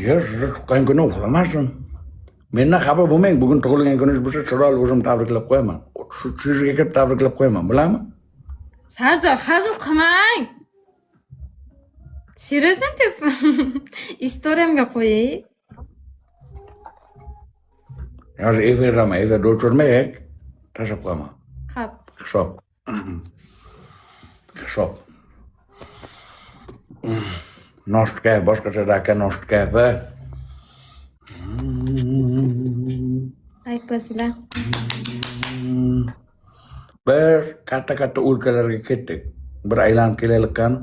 Yer tuqqan kuni uxlamasin. Mendan xafa bo'lmang, bugun tug'ilgan kuningiz bo'lsa, chiroyli o'zim tabriklab qo'yaman. Shu yerga kirib tabriklab qo'yaman, bilasizmi? Sardor, hazil qilmang. Seriously deb istoriyamga qo'yay. Hozir efirdaman, efirda o'chirmay, tashlab qo'yaman. Xo'p. Hisob. Hisob. Nostka, boshqacha aka nostka. Aytmasizlar. Biz katta o'lkalarga ketdik. Bir aylanib kelaylik qani.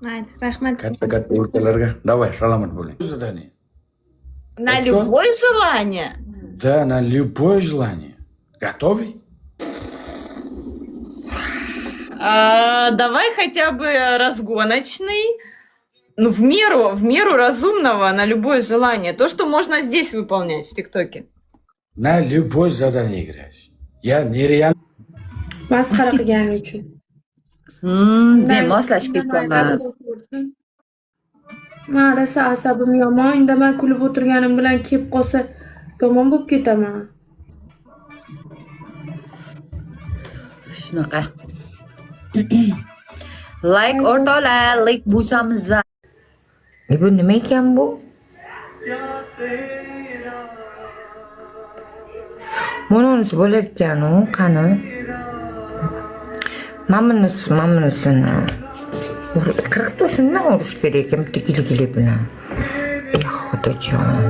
Mayli, rahmat. Katta o'lkalarga. Давай, salomat bo'ling. Задание. На любое желание. Да, на любое желание. Готовы? Давай хотя бы разгоночный. Ну, в меру разумного на любое желание. То, что можно здесь выполнять в ТикТоке. На любое задание играть. Я нереально. Masxara qilgani uchun. Moslashib ketganman. Men rosa asabim yomon, indamay kulib o'tirganim bilan kelib qolsa yomon bo'lib ketaman. Shunaqa. Like o'rtoqlar, like bo'lsamiz. Bu nima ekan bu? Mononisi bo'lar ekan-u, qani? Mamnusini. 40 ta shundan urish kerak ekan, bitta gili bilan. Xudojon.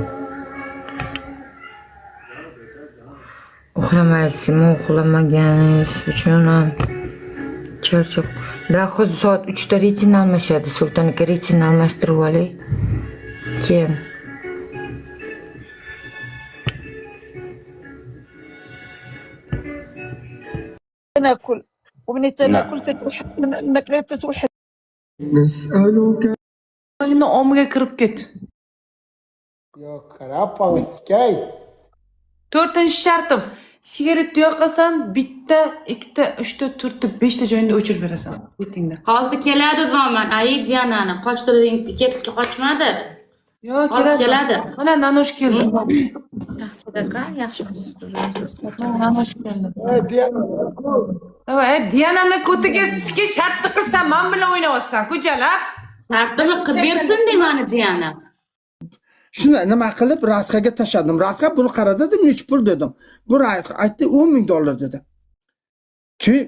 Uxlamaysizmi, uxlamaganiz uchun ham charchab. Da hozir soat 3 da reytingni almashadi. Sulton aka reytingni almashtirib olay. Keyin ناكل ومن تناكل تتوحد الماكله تتوحد. Endi omiga kirib ket. Yo, qarapalskay. 4-shartim. Sigaretni yoqasan, bitta, ikkita, uchta, to'rtta, beshta joyingda o'chirib berasan. Betingda. Hozir keladi deyman. Ay, Dianani qochtirding, ketga qochmadi. Yo'q, Hozir keladi. Mana Nanosh keldi. Yaxshi-da, yaxshimisiz, tuzimsiz. Nanosh keldi. Diana. Voy, Dianani ko'tiga sizga shartni qilsam, men bilan o'ynayapsan, ko'chalab. Shartini qilib bersin deymani Diana. Shuni nima qilib Radhaga tashladim. Radha buni qaradi, dedim, "Nech pul?" dedim. Bu aytdi $10,000 dedi. Keyin